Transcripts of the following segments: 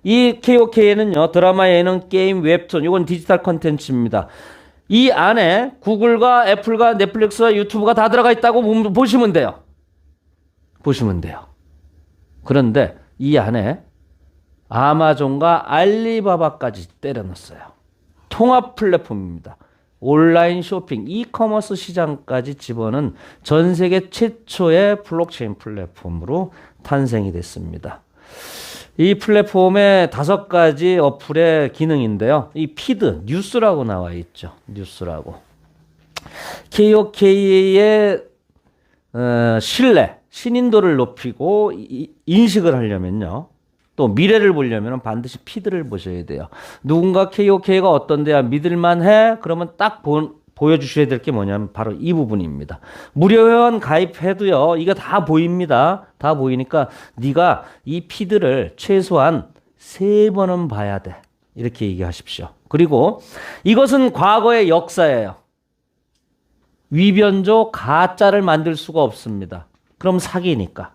이 KOK는요, 드라마, 예능, 게임, 웹툰, 이건 디지털 컨텐츠입니다. 이 안에 구글과 애플과 넷플릭스와 유튜브가 다 들어가 있다고 보시면 돼요. 보시면 돼요. 그런데 이 안에 아마존과 알리바바까지 때려넣었어요. 통합 플랫폼입니다. 온라인 쇼핑, 이커머스 시장까지 집어넣은 전 세계 최초의 블록체인 플랫폼으로 탄생이 됐습니다. 이 플랫폼의 5가지 어플의 기능인데요. 이 피드, 뉴스라고 나와 있죠. 뉴스라고. KOK의 신뢰, 신인도를 높이고 인식을 하려면요. 또 미래를 보려면 반드시 피드를 보셔야 돼요. 누군가 KOK가 어떤 데야 믿을만해? 그러면 딱 보여주셔야 될 게 뭐냐면 바로 이 부분입니다. 무료 회원 가입해도요. 이게 다 보입니다. 다 보이니까 네가 이 피드를 최소한 3번은 봐야 돼. 이렇게 얘기하십시오. 그리고 이것은 과거의 역사예요. 위변조 가짜를 만들 수가 없습니다. 그럼 사기니까.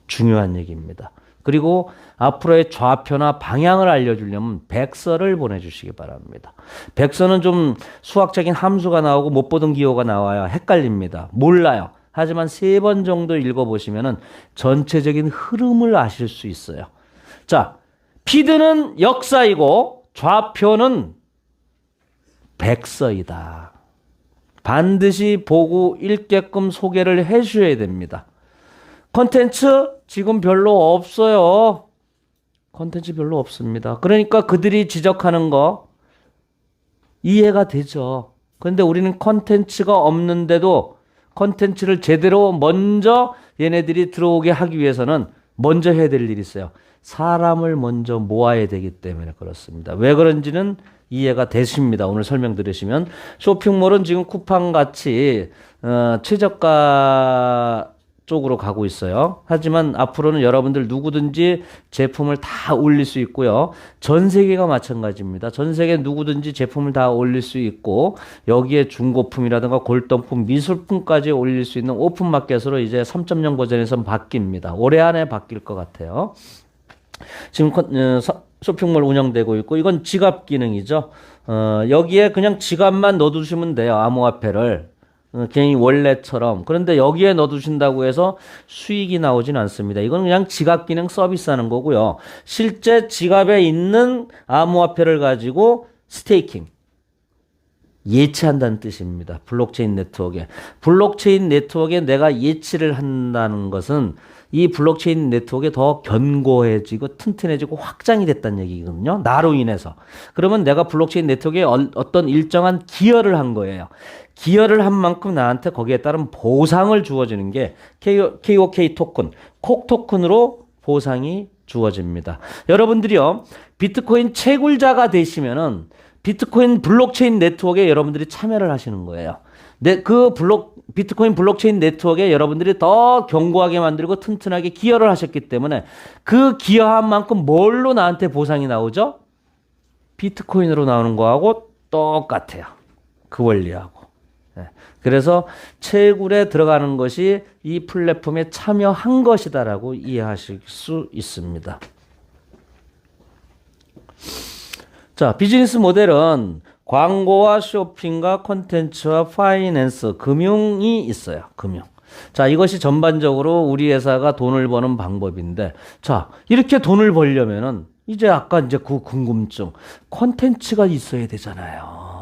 중요한 얘기입니다. 그리고 앞으로의 좌표나 방향을 알려주려면 백서를 보내주시기 바랍니다. 백서는 좀 수학적인 함수가 나오고 못 보던 기호가 나와야 헷갈립니다. 몰라요. 하지만 3번 정도 읽어보시면 전체적인 흐름을 아실 수 있어요. 자, 피드는 역사이고 좌표는 백서이다. 반드시 보고 읽게끔 소개를 해주셔야 됩니다. 컨텐츠 지금 별로 없어요. 컨텐츠 별로 없습니다. 그러니까 그들이 지적하는 거 이해가 되죠. 그런데 우리는 컨텐츠가 없는데도 컨텐츠를 제대로 먼저 얘네들이 들어오게 하기 위해서는 먼저 해야 될 일이 있어요. 사람을 먼저 모아야 되기 때문에 그렇습니다. 왜 그런지는 이해가 되십니다. 오늘 설명 들으시면. 쇼핑몰은 지금 쿠팡같이 최저가 쪽으로 가고 있어요. 하지만 앞으로는 여러분들 누구든지 제품을 다 올릴 수 있고요. 전 세계가 마찬가지입니다. 전 세계 누구든지 제품을 다 올릴 수 있고 여기에 중고품이라든가 골동품, 미술품까지 올릴 수 있는 오픈마켓으로 이제 3.0 버전에서 바뀝니다. 올해 안에 바뀔 것 같아요. 지금 쇼핑몰 운영되고 있고 이건 지갑 기능이죠. 여기에 그냥 지갑만 넣어두시면 돼요. 암호화폐를. 개인 원래처럼. 그런데 여기에 넣어두신다고 해서 수익이 나오진 않습니다. 이건 그냥 지갑 기능 서비스하는 거고요. 실제 지갑에 있는 암호화폐를 가지고 스테이킹, 예치한다는 뜻입니다. 블록체인 네트워크에. 블록체인 네트워크에 내가 예치를 한다는 것은 이 블록체인 네트워크에 더 견고해지고 튼튼해지고 확장이 됐다는 얘기거든요. 나로 인해서. 그러면 내가 블록체인 네트워크에 어떤 일정한 기여를 한 거예요. 기여를 한 만큼 나한테 거기에 따른 보상을 주어지는 게 KOK 토큰, 콕 토큰으로 보상이 주어집니다. 여러분들이요, 비트코인 채굴자가 되시면은 비트코인 블록체인 네트워크에 여러분들이 참여를 하시는 거예요. 비트코인 블록체인 네트워크에 여러분들이 더 견고하게 만들고 튼튼하게 기여를 하셨기 때문에 그 기여한 만큼 뭘로 나한테 보상이 나오죠? 비트코인으로 나오는 거하고 똑같아요. 그 원리하고. 그래서 채굴에 들어가는 것이 이 플랫폼에 참여한 것이다라고 이해하실 수 있습니다. 자, 비즈니스 모델은 광고와 쇼핑과 콘텐츠와 파이낸스, 금융이 있어요. 금융. 자, 이것이 전반적으로 우리 회사가 돈을 버는 방법인데, 자, 이렇게 돈을 벌려면은 이제 아까 이제 그 궁금증, 콘텐츠가 있어야 되잖아요.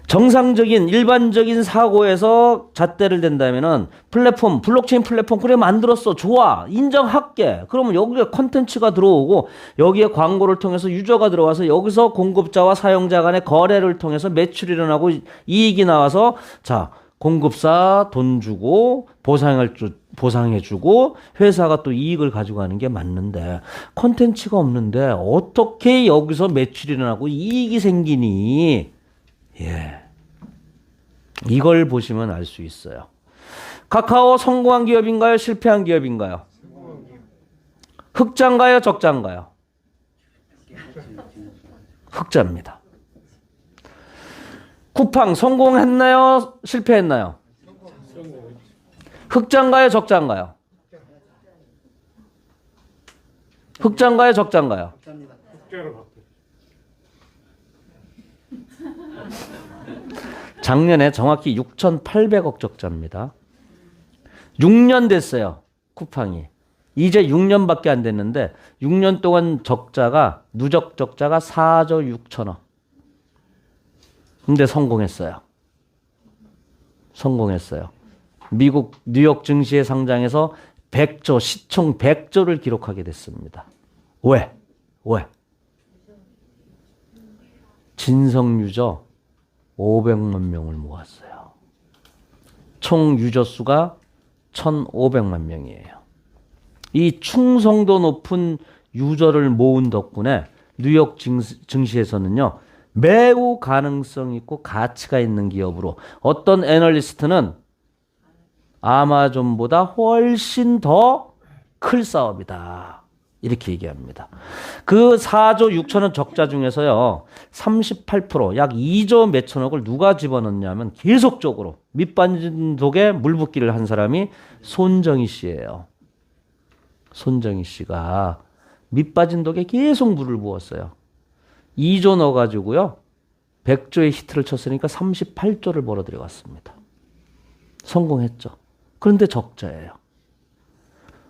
정상적인 일반적인 사고에서 잣대를 댄다면은 플랫폼, 블록체인 플랫폼 그래 만들었어. 좋아. 인정할게. 그러면 여기에 콘텐츠가 들어오고 여기에 광고를 통해서 유저가 들어와서 여기서 공급자와 사용자 간의 거래를 통해서 매출이 일어나고 이익이 나와서 자, 공급사 돈 주고 보상해주고 회사가 또 이익을 가져가는 게 맞는데 콘텐츠가 없는데 어떻게 여기서 매출이 일어나고 이익이 생기니? 예. 이걸 보시면 알 수 있어요. 카카오 성공한 기업인가요? 실패한 기업인가요? 흑자인가요? 적자인가요? 흑자입니다. 쿠팡 성공했나요? 실패했나요? 흑자인가요? 적자인가요? 흑자인가요, 적자인가요? 흑자로 바뀌었어요. 작년에 정확히 6,800억 적자입니다. 6년 됐어요. 쿠팡이. 이제 6년밖에 안 됐는데 6년 동안 적자가 누적 적자가 4조 6천억. 근데 성공했어요. 성공했어요. 미국 뉴욕 증시에 상장해서 100조, 시총 100조를 기록하게 됐습니다. 왜? 왜? 진성 유저 500만 명을 모았어요. 총 유저 수가 1,500만 명이에요. 이 충성도 높은 유저를 모은 덕분에 뉴욕 증시에서는요, 매우 가능성 있고 가치가 있는 기업으로 어떤 애널리스트는 아마존보다 훨씬 더 클 사업이다. 이렇게 얘기합니다. 그 4조 6천억 적자 중에서요, 38%, 약 2조 몇천억을 누가 집어넣냐면 계속적으로 밑빠진 독에 물 붓기를 한 사람이 손정희 씨예요. 손정희 씨가 밑빠진 독에 계속 물을 부었어요. 2조 넣어가지고요, 100조의 히트를 쳤으니까 38조를 벌어들여갔습니다. 성공했죠. 그런데 적자예요.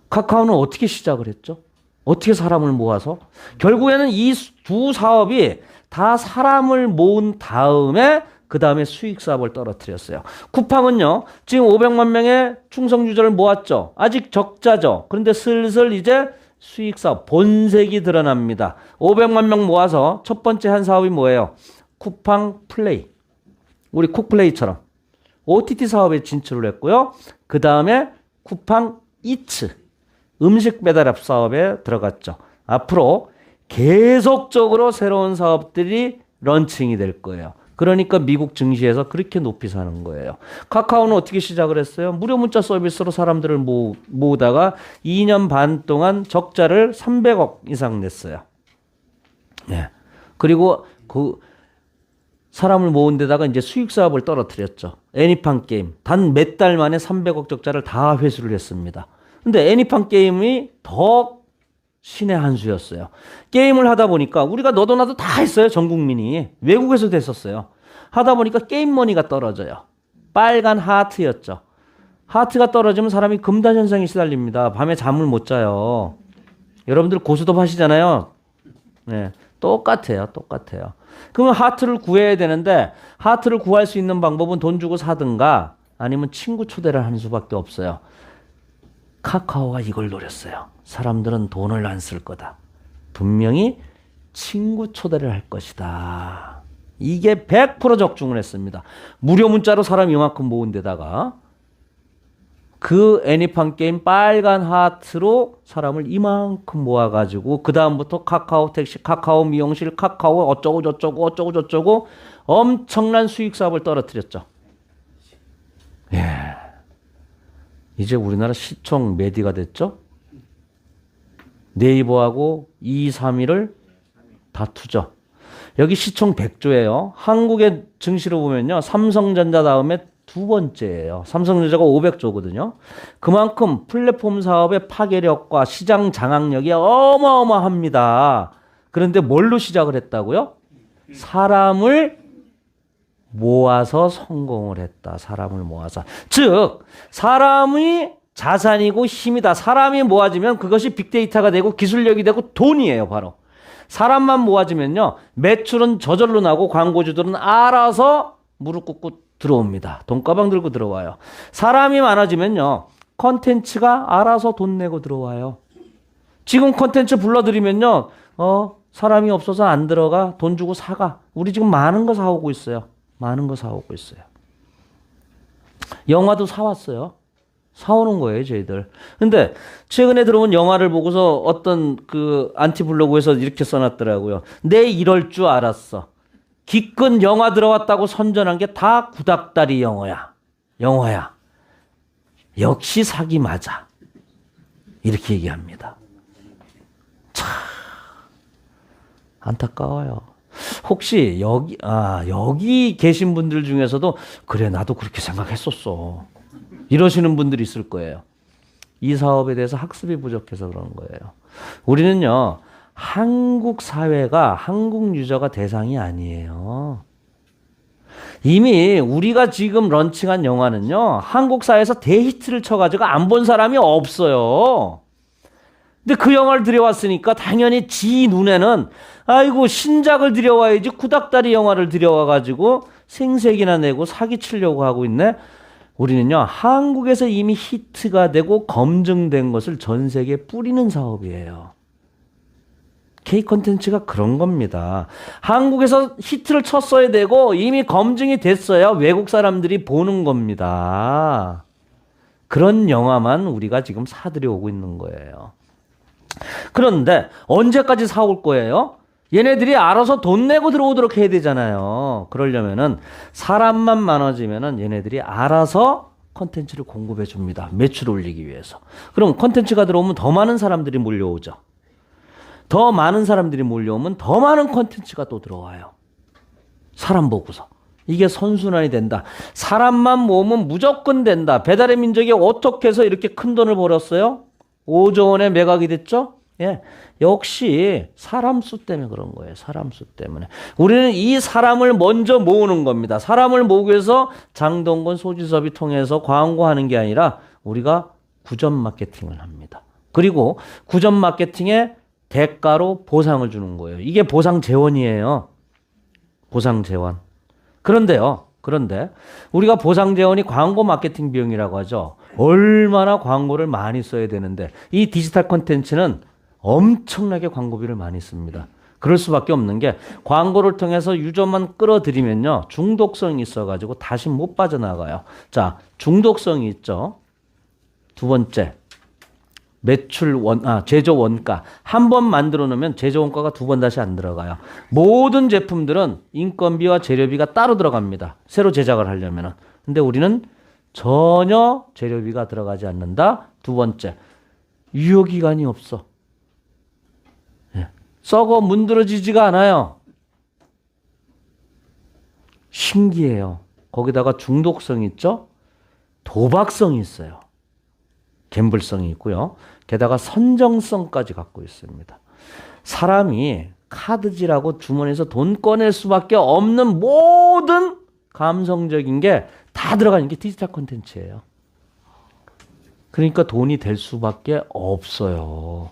카카오는 어떻게 시작을 했죠? 어떻게 사람을 모아서? 결국에는 이 두 사업이 다 사람을 모은 다음에 그 다음에 수익 사업을 떨어뜨렸어요. 쿠팡은요, 지금 500만 명의 충성 유저를 모았죠. 아직 적자죠. 그런데 슬슬 이제 수익 사업, 본색이 드러납니다. 500만 명 모아서 첫 번째 한 사업이 뭐예요? 쿠팡 플레이. 우리 쿡플레이처럼 OTT 사업에 진출을 했고요. 그 다음에 쿠팡 이츠. 음식 배달앱 사업에 들어갔죠. 앞으로 계속적으로 새로운 사업들이 런칭이 될 거예요. 그러니까 미국 증시에서 그렇게 높이 사는 거예요. 카카오는 어떻게 시작을 했어요? 무료 문자 서비스로 사람들을 모으다가 2년 반 동안 적자를 300억 이상 냈어요. 네. 그리고 그 사람을 모은 데다가 이제 수익 사업을 떨어뜨렸죠. 애니팡 게임. 단 몇 달 만에 300억 적자를 다 회수를 했습니다. 근데 애니팡 게임이 더 신의 한 수였어요. 게임을 하다 보니까 우리가 너도 나도 다 했어요. 전 국민이. 외국에서도 했었어요. 하다 보니까 게임 머니가 떨어져요. 빨간 하트였죠. 하트가 떨어지면 사람이 금단 현상에 시달립니다. 밤에 잠을 못 자요. 여러분들 고스톱 하시잖아요. 네, 똑같아요. 똑같아요. 그러면 하트를 구해야 되는데 하트를 구할 수 있는 방법은 돈 주고 사든가 아니면 친구 초대를 하는 수밖에 없어요. 카카오가 이걸 노렸어요. 사람들은 돈을 안 쓸 거다. 분명히 친구 초대를 할 것이다. 이게 100% 적중을 했습니다. 무료 문자로 사람 이만큼 모은 데다가 그 애니팡 게임 빨간 하트로 사람을 이만큼 모아가지고 그 다음부터 카카오 택시, 카카오 미용실, 카카오 어쩌고 저쩌고 어쩌고 저쩌고 엄청난 수익 사업을 떨어뜨렸죠. 예. 이제 우리나라 시총 몇 위가 됐죠? 네이버하고 2, 3위를 다투죠. 여기 시총 100조예요. 한국의 증시로 보면요. 삼성전자 다음에 두 번째예요. 삼성전자가 500조거든요. 그만큼 플랫폼 사업의 파괴력과 시장 장악력이 어마어마합니다. 그런데 뭘로 시작을 했다고요? 사람을 모아서 성공을 했다. 사람을 모아서. 즉 사람이 자산이고 힘이다. 사람이 모아지면 그것이 빅데이터가 되고 기술력이 되고 돈이에요. 바로. 사람만 모아지면요. 매출은 저절로 나고 광고주들은 알아서 무릎 꿇고 들어옵니다. 돈가방 들고 들어와요. 사람이 많아지면요. 컨텐츠가 알아서 돈 내고 들어와요. 지금 컨텐츠 불러드리면요. 사람이 없어서 안 들어가. 돈 주고 사가. 우리 지금 많은 거 사오고 있어요. 많은 거 사오고 있어요. 영화도 사왔어요. 사오는 거예요, 저희들. 근데 최근에 들어온 영화를 보고서 어떤 그 안티블로그에서 이렇게 써놨더라고요. 내 이럴 줄 알았어. 기껏 영화 들어왔다고 선전한 게 다 구닥다리 영화야. 영화야. 역시 사기 맞아. 이렇게 얘기합니다. 참 안타까워요. 혹시 여기 계신 분들 중에서도 그래 나도 그렇게 생각했었어. 이러시는 분들이 있을 거예요. 이 사업에 대해서 학습이 부족해서 그런 거예요. 우리는요, 한국 사회가 한국 유저가 대상이 아니에요. 이미 우리가 지금 런칭한 영화는요, 한국 사회에서 대히트를 쳐가지고 안 본 사람이 없어요. 근데 그 영화를 들여왔으니까 당연히 지 눈에는 아이고 신작을 들여와야지 구닥다리 영화를 들여와가지고 생색이나 내고 사기치려고 하고 있네. 우리는요, 한국에서 이미 히트가 되고 검증된 것을 전 세계에 뿌리는 사업이에요. K 콘텐츠가 그런 겁니다. 한국에서 히트를 쳤어야 되고 이미 검증이 됐어야 외국 사람들이 보는 겁니다. 그런 영화만 우리가 지금 사들여 오고 있는 거예요. 그런데 언제까지 사올 거예요? 얘네들이 알아서 돈 내고 들어오도록 해야 되잖아요. 그러려면은 사람만 많아지면은 얘네들이 알아서 콘텐츠를 공급해 줍니다. 매출 올리기 위해서. 그럼 콘텐츠가 들어오면 더 많은 사람들이 몰려오죠. 더 많은 사람들이 몰려오면 더 많은 콘텐츠가 또 들어와요. 사람 보고서. 이게 선순환이 된다. 사람만 모으면 무조건 된다. 배달의 민족이 어떻게 해서 이렇게 큰 돈을 벌었어요? 5조 원에 매각이 됐죠? 예. 역시 사람 수 때문에 그런 거예요. 사람 수 때문에. 우리는 이 사람을 먼저 모으는 겁니다. 사람을 모으기 위해서 장동건, 소지섭이 통해서 광고하는 게 아니라 우리가 구전 마케팅을 합니다. 그리고 구전 마케팅에 대가로 보상을 주는 거예요. 이게 보상 재원이에요. 보상 재원. 그런데 우리가 보상 재원이 광고 마케팅 비용이라고 하죠. 얼마나 광고를 많이 써야 되는데 이 디지털 콘텐츠는 엄청나게 광고비를 많이 씁니다. 그럴 수밖에 없는 게 광고를 통해서 유저만 끌어들이면요. 중독성이 있어가지고 다시 못 빠져나가요. 자, 중독성이 있죠. 두 번째. 제조 원가. 한 번 만들어 놓으면 제조 원가가 두 번 다시 안 들어가요. 모든 제품들은 인건비와 재료비가 따로 들어갑니다. 새로 제작을 하려면은. 근데 우리는 전혀 재료비가 들어가지 않는다. 두 번째. 유효기간이 없어. 예. 썩어 문드러지지가 않아요. 신기해요. 거기다가 중독성이 있죠? 도박성이 있어요. 갬블성이 있고요. 게다가 선정성까지 갖고 있습니다. 사람이 카드질하고 주머니에서 돈 꺼낼 수밖에 없는 모든 감성적인 게 다 들어가는 게 디지털 콘텐츠예요. 그러니까 돈이 될 수밖에 없어요.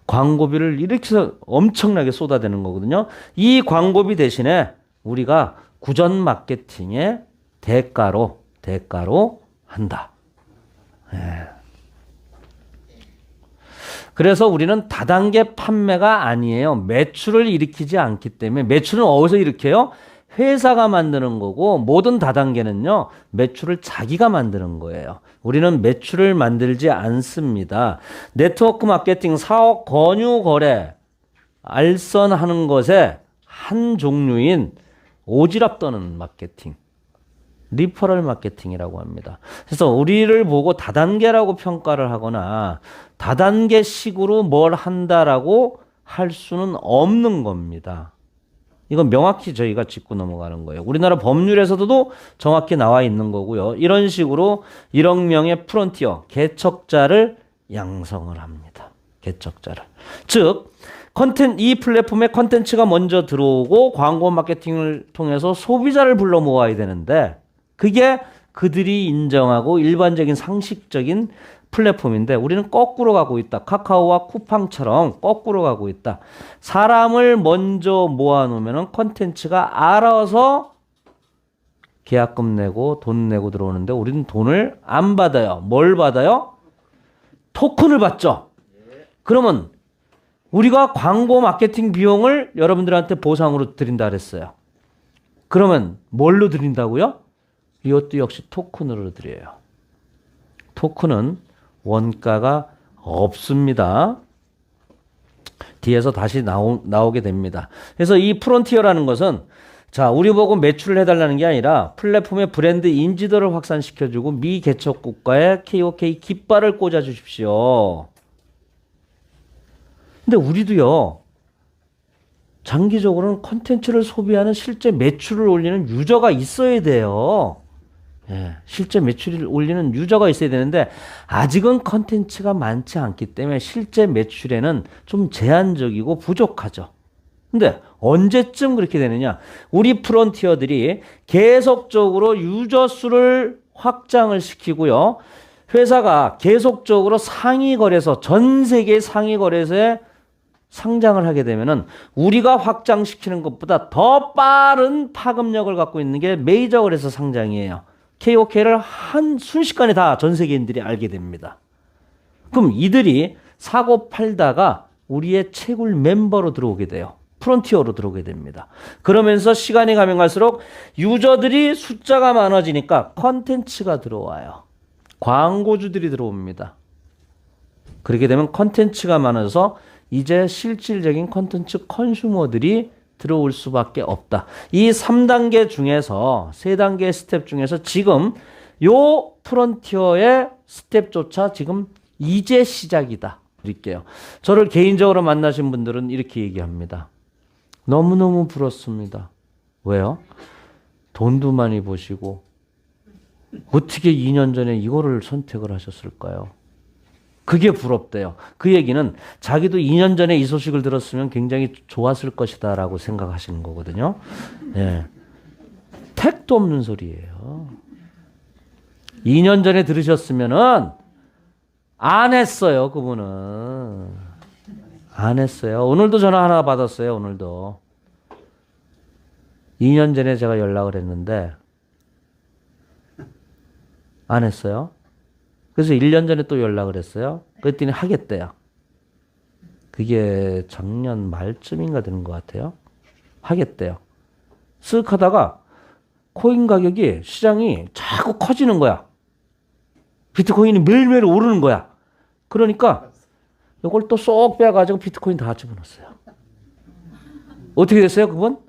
광고비를 이렇게 해서 엄청나게 쏟아대는 거거든요. 이 광고비 대신에 우리가 구전 마케팅의 대가로 한다. 예. 그래서 우리는 다단계 판매가 아니에요. 매출을 일으키지 않기 때문에. 매출은 어디서 일으켜요? 회사가 만드는 거고 모든 다단계는요. 매출을 자기가 만드는 거예요. 우리는 매출을 만들지 않습니다. 네트워크 마케팅, 사업 권유 거래, 알선하는 것의 한 종류인 오지랖 떠는 마케팅. 리퍼럴 마케팅이라고 합니다. 그래서 우리를 보고 다단계라고 평가를 하거나 다단계식으로 뭘 한다라고 할 수는 없는 겁니다. 이건 명확히 저희가 짚고 넘어가는 거예요. 우리나라 법률에서도 정확히 나와 있는 거고요. 이런 식으로 1억 명의 프론티어, 개척자를 양성을 합니다. 개척자를. 즉, 이 플랫폼에 컨텐츠가 먼저 들어오고 광고 마케팅을 통해서 소비자를 불러 모아야 되는데 그게 그들이 인정하고 일반적인 상식적인 플랫폼인데 우리는 거꾸로 가고 있다. 카카오와 쿠팡처럼 거꾸로 가고 있다. 사람을 먼저 모아놓으면 컨텐츠가 알아서 계약금 내고 돈 내고 들어오는데 우리는 돈을 안 받아요. 뭘 받아요? 토큰을 받죠. 그러면 우리가 광고 마케팅 비용을 여러분들한테 보상으로 드린다 그랬어요. 그러면 뭘로 드린다고요? 이것도 역시 토큰으로 드려요. 토큰은 원가가 없습니다. 뒤에서 다시 나오게 됩니다. 그래서 이 프론티어라는 것은 자, 우리 보고 매출을 해달라는 게 아니라 플랫폼의 브랜드 인지도를 확산시켜주고 미 개척 국가에 KOK 깃발을 꽂아주십시오. 근데 우리도요. 장기적으로는 콘텐츠를 소비하는 실제 매출을 올리는 유저가 있어야 돼요. 예, 실제 매출을 올리는 유저가 있어야 되는데 아직은 컨텐츠가 많지 않기 때문에 실제 매출에는 좀 제한적이고 부족하죠. 근데 언제쯤 그렇게 되느냐? 우리 프론티어들이 계속적으로 유저 수를 확장을 시키고요. 회사가 계속적으로 상위 거래소, 전 세계 상위 거래소에 상장을 하게 되면은 우리가 확장시키는 것보다 더 빠른 파급력을 갖고 있는 게 메이저 거래소 상장이에요. KOK를 한 순식간에 다 전 세계인들이 알게 됩니다. 그럼 이들이 사고 팔다가 우리의 채굴 멤버로 들어오게 돼요. 프론티어로 들어오게 됩니다. 그러면서 시간이 가면 갈수록 유저들이 숫자가 많아지니까 컨텐츠가 들어와요. 광고주들이 들어옵니다. 그렇게 되면 컨텐츠가 많아서 이제 실질적인 컨텐츠 컨슈머들이 들어올 수밖에 없다. 이 3단계 중에서 3단계의 스텝 중에서 지금 요 프론티어의 스텝조차 지금 이제 시작이다. 드릴게요. 저를 개인적으로 만나신 분들은 이렇게 얘기합니다. 너무너무 부럽습니다. 왜요? 돈도 많이 버시고 어떻게 2년 전에 이거를 선택을 하셨을까요? 그게 부럽대요. 그 얘기는 자기도 2년 전에 이 소식을 들었으면 굉장히 좋았을 것이다 라고 생각하시는 거거든요. 예. 택도 없는 소리예요. 2년 전에 들으셨으면은 안 했어요. 그분은 안 했어요. 오늘도 전화 하나 받았어요. 오늘도 2년 전에 제가 연락을 했는데 안 했어요. 그래서 1년 전에 또 연락을 했어요. 그랬더니 하겠대요. 그게 작년 말쯤인가 되는 것 같아요. 하겠대요. 쓱 하다가 코인 가격이 시장이 자꾸 커지는 거야. 비트코인이 매일매일 오르는 거야. 그러니까 이걸 또 쏙 빼가지고 비트코인 다 집어넣었어요. 어떻게 됐어요, 그분?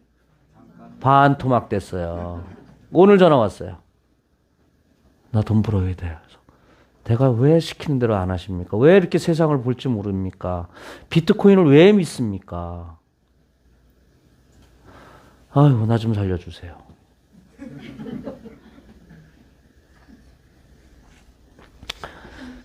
반토막 됐어요. 오늘 전화 왔어요. 나 돈 벌어야 돼. 그래서 내가 왜 시키는 대로 안 하십니까? 왜 이렇게 세상을 볼지 모릅니까? 비트코인을 왜 믿습니까? 아이고, 나 좀 살려주세요.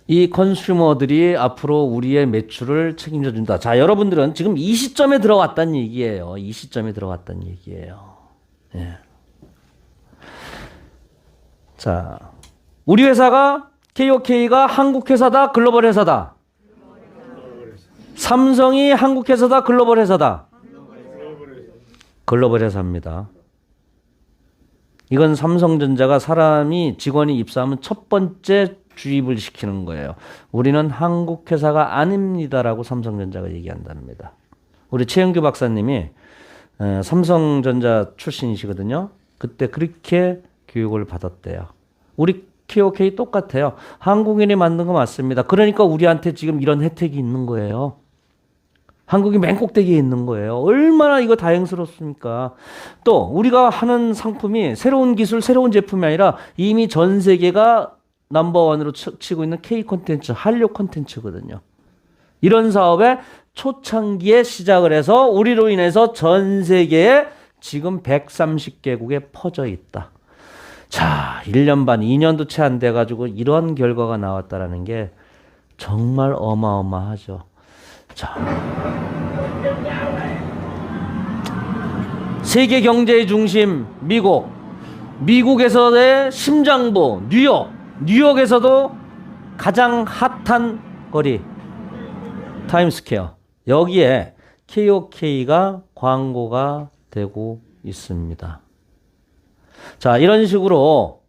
이 컨슈머들이 앞으로 우리의 매출을 책임져 준다. 자, 여러분들은 지금 이 시점에 들어왔다는 얘기예요. 이 시점에 들어왔다는 얘기예요. 예. 자, 우리 회사가 KOK가 한국 회사다, 글로벌 회사다. 삼성이 한국 회사다, 글로벌 회사다. 글로벌 회사입니다. 이건 삼성전자가 사람이 직원이 입사하면 첫 번째 주입을 시키는 거예요. 우리는 한국 회사가 아닙니다라고 삼성전자가 얘기한답니다. 우리 최영규 박사님이 삼성전자 출신이시거든요. 그때 그렇게 교육을 받았대요. 우리 KOK 똑같아요. 한국인이 만든 거 맞습니다. 그러니까 우리한테 지금 이런 혜택이 있는 거예요. 한국이 맨 꼭대기에 있는 거예요. 얼마나 이거 다행스럽습니까? 또 우리가 하는 상품이 새로운 기술, 새로운 제품이 아니라 이미 전 세계가 넘버원으로 치고 있는 K 콘텐츠, 한류 콘텐츠거든요. 이런 사업에 초창기에 시작을 해서 우리로 인해서 전 세계에 지금 130개국에 퍼져 있다. 자, 1년 반, 2년도 채 안 돼가지고 이런 결과가 나왔다라는 게 정말 어마어마하죠. 자, 세계 경제의 중심 미국, 미국에서의 심장부 뉴욕에서도 가장 핫한 거리 타임스퀘어, 여기에 KOK가 광고가 되고 있습니다. 자, 이런 식으로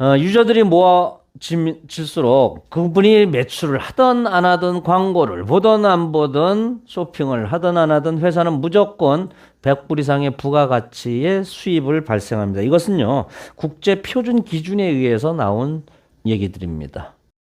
유저들이 모아질수록 그분이 매출을 하든 안 하든, 광고를 보든 안 보든, 쇼핑을 하든 안 하든 회사는 무조건 100불 이상의 부가가치의 수입을 발생합니다. 이것은요, 국제 표준 기준에 의해서 나온 얘기들입니다.